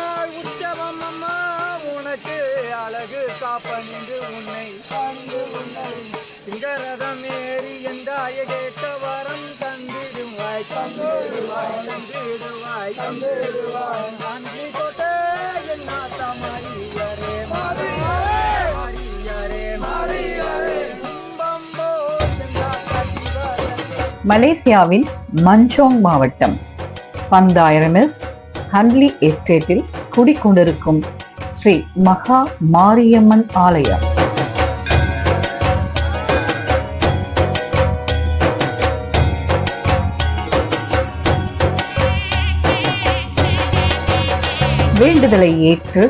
நாள் உற்சவம் அம்மா உனக்கு அழகு காப்பனின்று உன்னை சிங்கரதம் ஏறி எந்தாய கேட்ட வரம் தந்திடுவாய் நன்றி கொட்டே என் நாத்தா மலேசியாவின் மஞ்சோங் மாவட்டம் பந்தாயிரம் ஹன்லி எஸ்டேட்டில் குடிக்கொண்டிருக்கும் ஸ்ரீ மகா மாரியம்மன் ஆலயம். வேண்டுதலை ஏற்று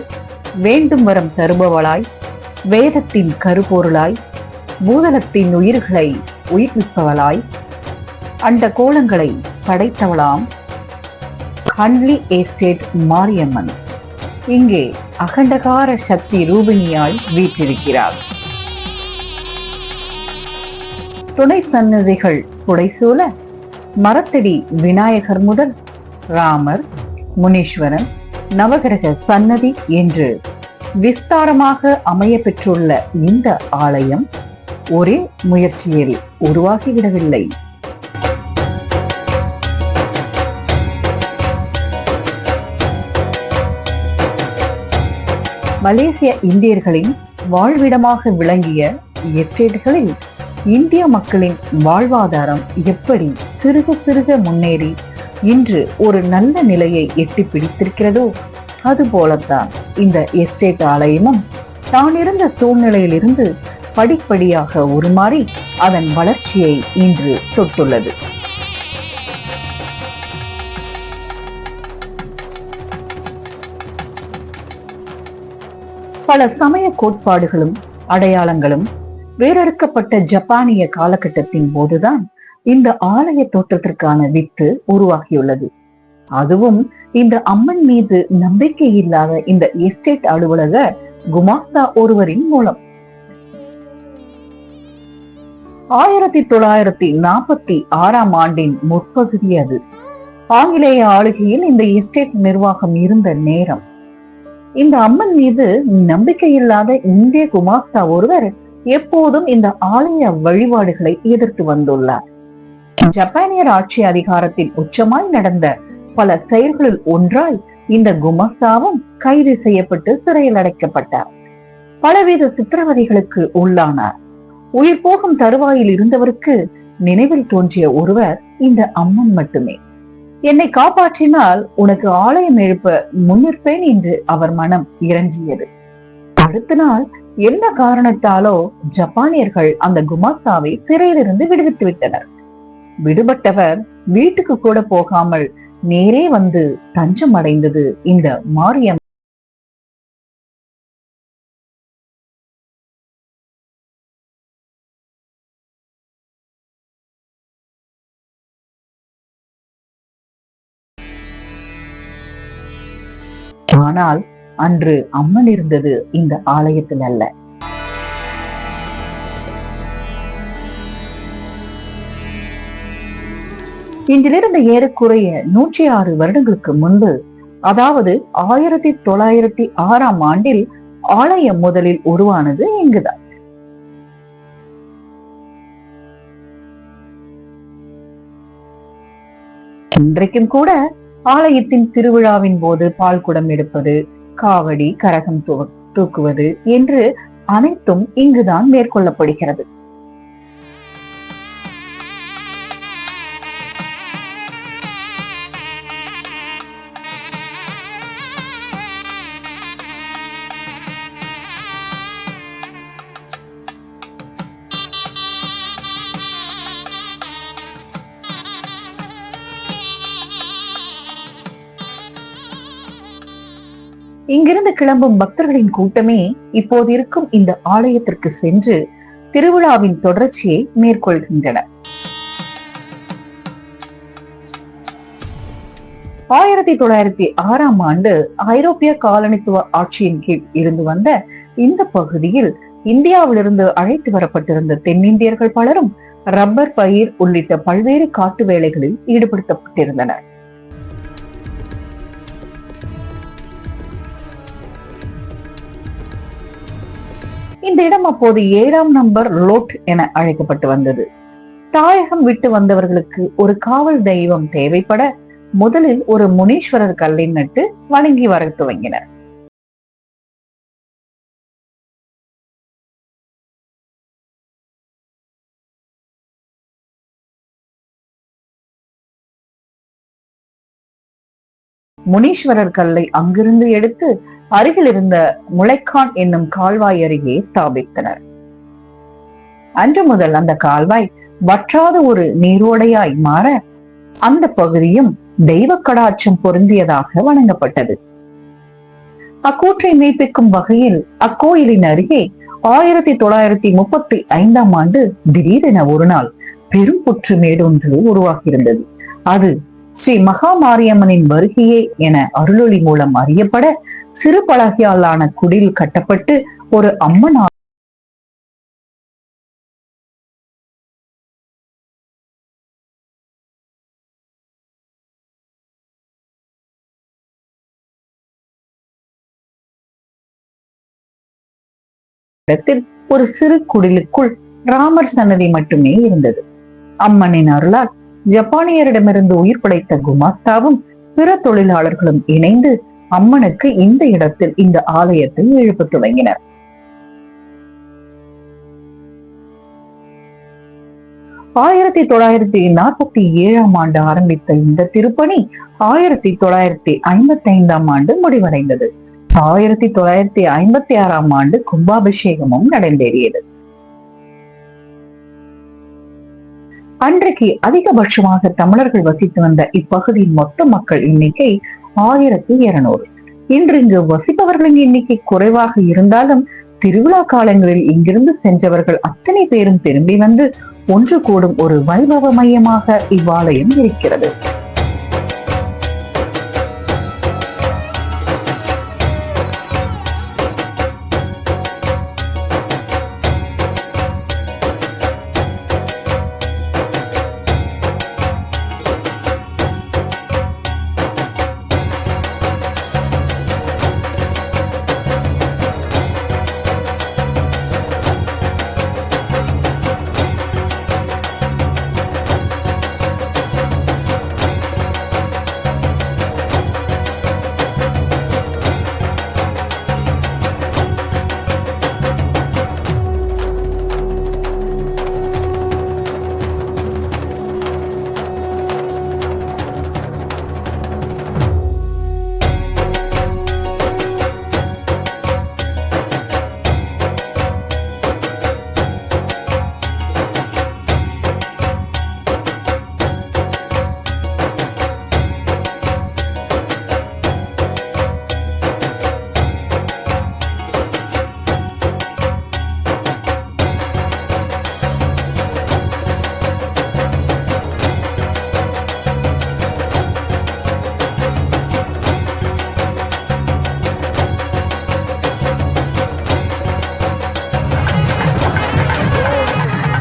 வேண்டும் வரம் தருபவளாய், வேதத்தின் கருப்பொருளாய், பூதலத்தின் உயிர்களை உயிர்ப்பிப்பவளாய், அண்ட கோலங்களை படைத்தவளாம் ஹன்லி எஸ்டேட் மாரியம்மன் இங்கே அகண்டகார சக்தி ரூபிணியாய் வீற்றிருக்கிறார். துணை சன்னதிகள் புடைசூழ மரத்தடி விநாயகர் முதல் ராமர், முனீஸ்வரன், நவகிரக சன்னதி என்று விஸ்தாரமாக அமைய பெற்றுள்ள இந்த ஆலயம் ஒரே முயற்சியில் உருவாகிவிடவில்லை. மலேசிய இந்தியர்களின் வாழ்விடமாக விளங்கிய எஸ்டேட்டுகளில் இந்திய மக்களின் வாழ்வாதாரம் எப்படி சிறுக சிறுக முன்னேறி இன்று ஒரு நல்ல நிலையை எட்டி பிடித்திருக்கிறதோ அதுபோலத்தான் இந்த எஸ்டேட் ஆலயமும் தான் இருந்த சூழ்நிலையிலிருந்து படிப்படியாக உருமாறி அதன் வளர்ச்சியை இன்று தொட்டுள்ளது. பல சமய கோட்பாடுகளும் அடையாளங்களும் வேறறுக்கப்பட்ட ஜப்பானிய காலகட்டத்தின் போதுதான் இந்த ஆலய தோற்றத்திற்கான வித்து உருவாகியுள்ளது. அதுவும் இந்த அம்மன் மீது நம்பிக்கை இல்லாத இந்த எஸ்டேட் அலுவலக குமாஸ்தா ஒருவரின் மூலம். 1946 ஆண்டின் முற்பகுதி அது. ஆங்கிலேய ஆளுகையில் இந்த எஸ்டேட் நிர்வாகம் இருந்த நேரம். இந்த அம்மன் மீது நம்பிக்கை இல்லாத இந்திய குமாஸ்தா ஒருவர் எப்போதும் இந்த ஆலய வழிபாடுகளை எதிர்த்து வந்துள்ளார். ஜப்பானியர் ஆட்சி அதிகாரத்தின் உச்சமாய் நடந்த பல செயல்களில் ஒன்றாய் இந்த குமாஸ்தாவும் கைது செய்யப்பட்டு சிறையில் அடைக்கப்பட்டார். பலவித சித்திரவதைகளுக்கு உள்ளானார். உயிர் போகும் தருவாயில் இருந்தவருக்கு நினைவில் தோன்றிய ஒருவர் இந்த அம்மன் மட்டுமே. என்னை காப்பாற்றினால் உனக்கு ஆலயம் எழுப்ப முன்னிற்பேன் என்று அவர் மனம் இறங்கியது. அடுத்த நாள் என்ன காரணத்தாலோ ஜப்பானியர்கள் அந்த குமாஸ்தாவை சிறையிலிருந்து விடுவித்து விட்டனர். விடுபட்டவர் வீட்டுக்கு கூட போகாமல் நேரே வந்து தஞ்சம் அடைந்தது இந்த மாரியம்மன். ஆனால் அன்று அம்மன் இருந்தது இந்த ஆலயத்தில் அல்ல. இன்றிலிருந்து ஏறக்குறைய 106 வருடங்களுக்கு முன்பு, அதாவது 1906 ஆண்டில் ஆலயம் முதலில் உருவானது இங்குதான். இன்றைக்கும் கூட ஆலயத்தின் திருவிழாவின் போது பால் குடம் எடுப்பது, காவடி, கரகம் தூக்குவது என்று அனைத்தும் இங்குதான் மேற்கொள்ளப்படுகிறது. இங்கிருந்து கிளம்பும் பக்தர்களின் கூட்டமே இப்போது இருக்கும் இந்த ஆலயத்திற்கு சென்று திருவிழாவின் தொடர்ச்சியை மேற்கொள்கின்றனர். 1906 ஆண்டு ஐரோப்பிய காலனித்துவ ஆட்சியின் கீழ் இருந்து வந்த இந்த பகுதியில் இந்தியாவிலிருந்து அழைத்து வரப்பட்டிருந்த தென்னிந்தியர்கள் பலரும் ரப்பர், பயிர் உள்ளிட்ட பல்வேறு காட்டு வேலைகளில் ஈடுபடுத்தப்பட்டிருந்தனர். இந்த இடம் அப்போது 7ஆம் நம்பர் லோட் என அழைக்கப்பட்டு வந்தது. தாயகம் விட்டு வந்தவர்களுக்கு ஒரு காவல் தெய்வம் தேவைப்பட முதலில் ஒரு முனீஸ்வரர் கல்லை நட்டு வணங்கி வர துவங்கினர். முனீஸ்வரர் கல்லை அங்கிருந்து எடுத்து அருகில் இருந்த முளைக்கான் என்னும் கால்வாய் அருகே ஸ்தாபித்தனர். அன்று முதல் அந்த கால்வாய் வற்றாத ஒரு நீரோடையாய் மாற அந்த பகுதியும் தெய்வ கடாட்சம் பொருந்தியதாக வணங்கப்பட்டது. அக்கூற்றை மெய்ப்பிக்கும் வகையில் அக்கோயிலின் அருகே 1935ஆம் ஆண்டு திடீரென ஒரு நாள் பெரும் புற்று மேடொன்று உருவாகியிருந்தது. அது ஸ்ரீ மகா மாரியம்மனின் வருகையே என அருளொளி மூலம் அறியப்பட சிறு பலகையாலான குடில் கட்டப்பட்டு ஒரு அம்மன் இடத்தில் ஒரு சிறு குடிலுக்குள் ராமர் சன்னதி மட்டுமே இருந்தது. அம்மனின் அருளால் ஜப்பானியரிடமிருந்து உயிர் படைத்த குமாஸ்தாவும் பிற தொழிலாளர்களும் இணைந்து அம்மனுக்கு இந்த இடத்தில் இந்த ஆலயத்தை எழுப்ப துவங்கினர். ஆயிரத்தி 1947ஆம் ஆண்டு ஆரம்பித்த இந்த திருப்பணி 1955ஆம் ஆண்டு முடிவடைந்தது. 1956ஆம் ஆண்டு கும்பாபிஷேகமும் நடந்தேறியது. அன்றைக்கு அதிகபட்சமாக தமிழர்கள் வசித்து வந்த இப்பகுதியின் மொத்த மக்கள் எண்ணிக்கை 1200. இன்று இங்கு வசிப்பவர்களின் எண்ணிக்கை குறைவாக இருந்தாலும் திருவிழா காலங்களில் இங்கிருந்து சென்றவர்கள் அத்தனை பேரும் திரும்பி வந்து ஒன்று கூடும் ஒரு வைபவ மையமாக இவ்வாலயம் இருக்கிறது.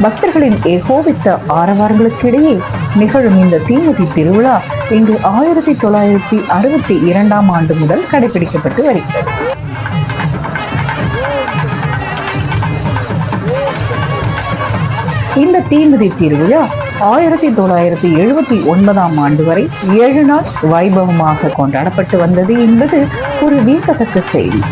பக்தர்களின் ஏகோபித்த ஆரவாரங்களுக்கிடையே நிகழும் இந்த தீமிதி திருவிழா இங்கு 1962ஆம் ஆண்டு முதல் கடைபிடிக்கப்பட்டு வருகிறது. இந்த தீமிதி திருவிழா 1979ஆம் ஆண்டு வரை 7 நாள் வைபவமாக கொண்டாடப்பட்டு வந்தது என்பது ஒரு வியக்கத்தக்க செய்தி.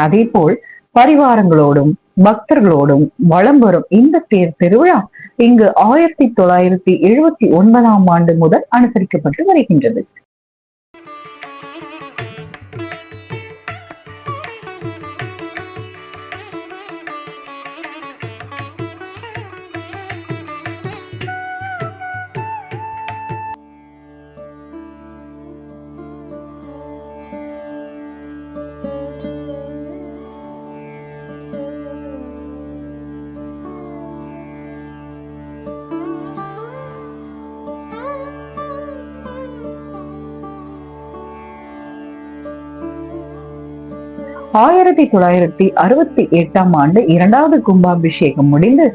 அதேபோல் பரிவாரங்களோடும் பக்தர்களோடும் வலம் வரும் இந்த தேர் திருவிழா இங்கு 1979ஆம் ஆண்டு முதல் அனுசரிக்கப்பட்டு வருகின்றது. 1968 ஆண்டு 2வது கும்பாபிஷேகம் முடிந்து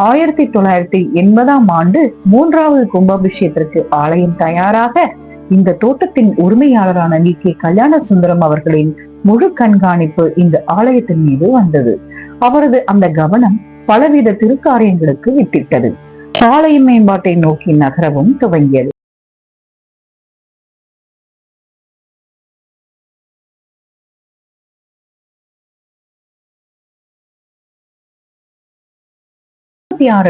1980 ஆண்டு 3வது கும்பாபிஷேகத்திற்கு ஆலயம் தயாராக இந்த தோட்டத்தின் உரிமையாளரான கே கல்யாண சுந்தரம் அவர்களின் முழு கண்காணிப்பு இந்த ஆலயத்தின் மீது வந்தது. அவரது அந்த கவனம் பலவித திருக்காரியங்களுக்கு வித்திட்டது. ஆலய மேம்பாட்டை நோக்கி நகரவும் துவங்கியது.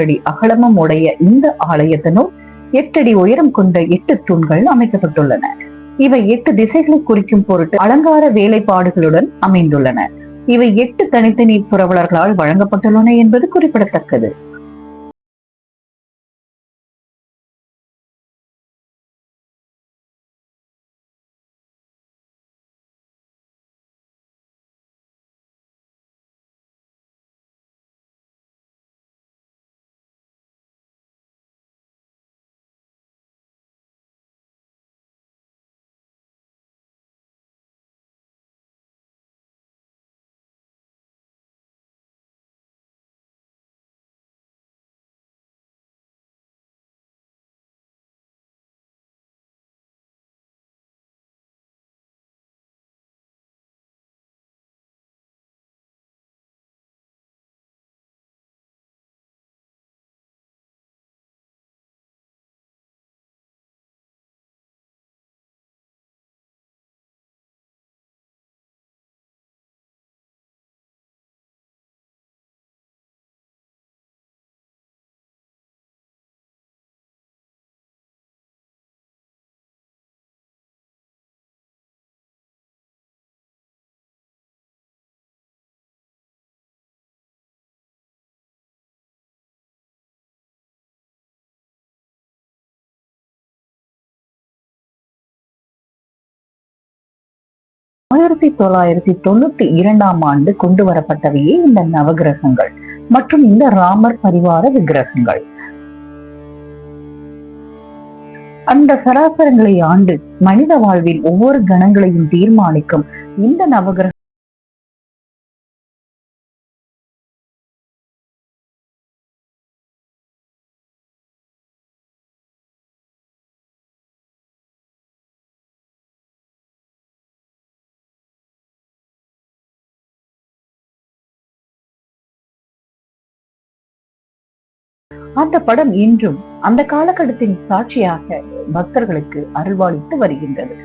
அடி அகலமும் உடைய இந்த ஆலயத்தினுள் 8 அடி உயரம் கொண்ட 8 தூண்கள் அமைக்கப்பட்டுள்ளன. இவை 8 திசைகளை குறிக்கும் பொருட்டு அலங்கார வேலைப்பாடுகளுடன் அமைந்துள்ளன. இவை 8 தனித்தனி புரவலர்களால் வழங்கப்பட்டுள்ளன என்பது குறிப்பிடத்தக்கது. ஆயிரத்தி 1992 ஆண்டு கொண்டு வரப்பட்டவையே இந்த நவகிரகங்கள் மற்றும் இந்த ராமர் பரிவார விக்கிரகங்கள். அந்த சராசரங்களை ஆண்டு மனித வாழ்வில் ஒவ்வொரு கணங்களையும் தீர்மானிக்கும் இந்த நவகிரக அந்த படம் இன்றும் அந்த காலகட்டத்தின் சாட்சியாக பக்தர்களுக்கு அருள்வாளித்து வருகின்றது.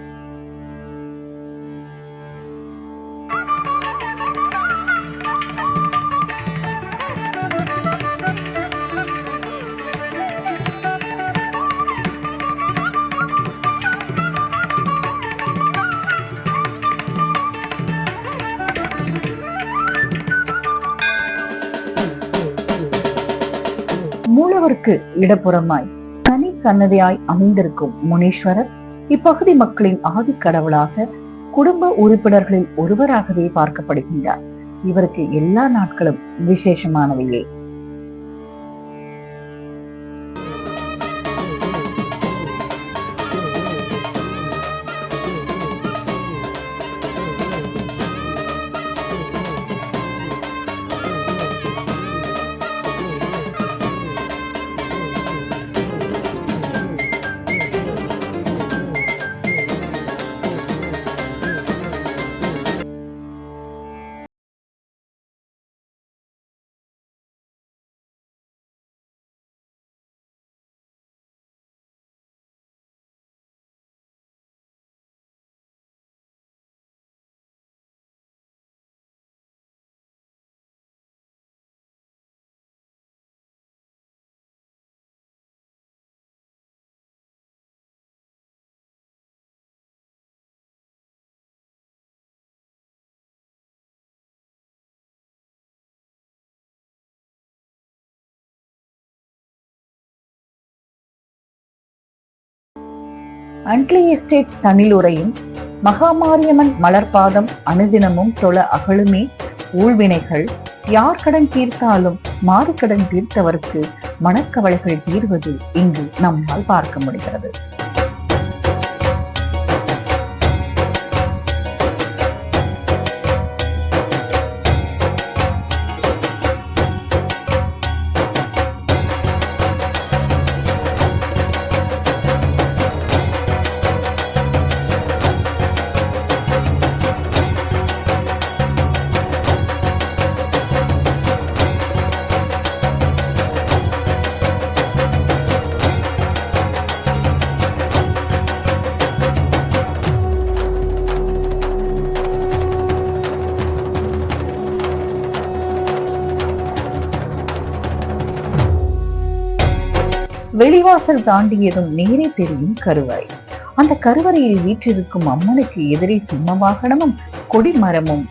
மூலவருக்கு இடப்புறமாய் தனி சன்னதியாய் அமைந்திருக்கும் முனீஸ்வரர் இப்பகுதி மக்களின் ஆதி கடவுளாக குடும்ப உறுப்பினர்களில் ஒருவராகவே பார்க்கப்படுகின்றார். இவருக்கு எல்லா நாட்களும் விசேஷமானவையே. அன்ட்லி எஸ்டேட் தனிலுரையும் மகாமாரியம்மன் மலர்பாதம் அனுதினமும் தொழ அகலுமே ஊழ்வினைகள் யார் கடன் தீர்த்தாலும் மாறுகடன் தீர்த்தவருக்கு மனக்கவலைகள் தீர்வது இங்கு நம்மால் பார்க்க முடிகிறது. வெளிவாசல் தாண்டியதும் நேரே தெரியும் கருவறை. அந்த கருவறையில் வீற்றிருக்கும் அம்மனுக்கு எதிரே சிம்ம வாகனமும் கொடிமரமும்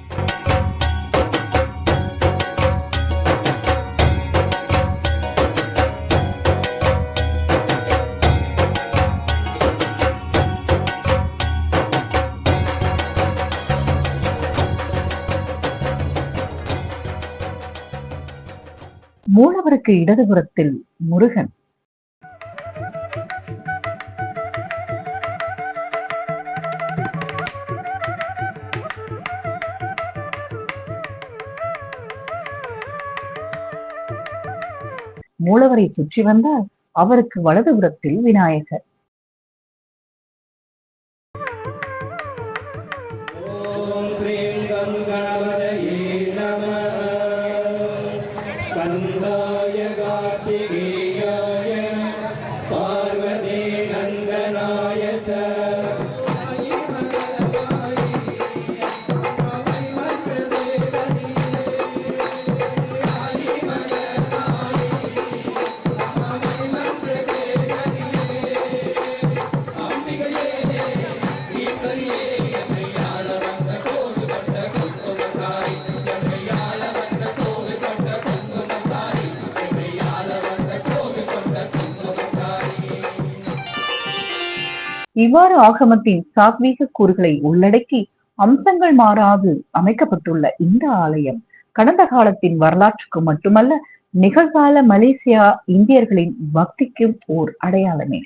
மூலவருக்கு இடதுபுறத்தில் முருகன், மூலவரை சுற்றி வந்தால் அவருக்கு வலதுபுறத்தில் விநாயகர். இவ்வாறு ஆகமத்தின் சாத்வீக கூறுகளை உள்ளடக்கி அம்சங்கள் மாறாது அமைக்கப்பட்டுள்ள இந்த ஆலயம் கடந்த காலத்தின் வரலாற்றுக்கு மட்டுமல்ல, நிகழ்கால மலேசியா இந்தியர்களின் பக்திக்கும் ஓர் அடையாளமே.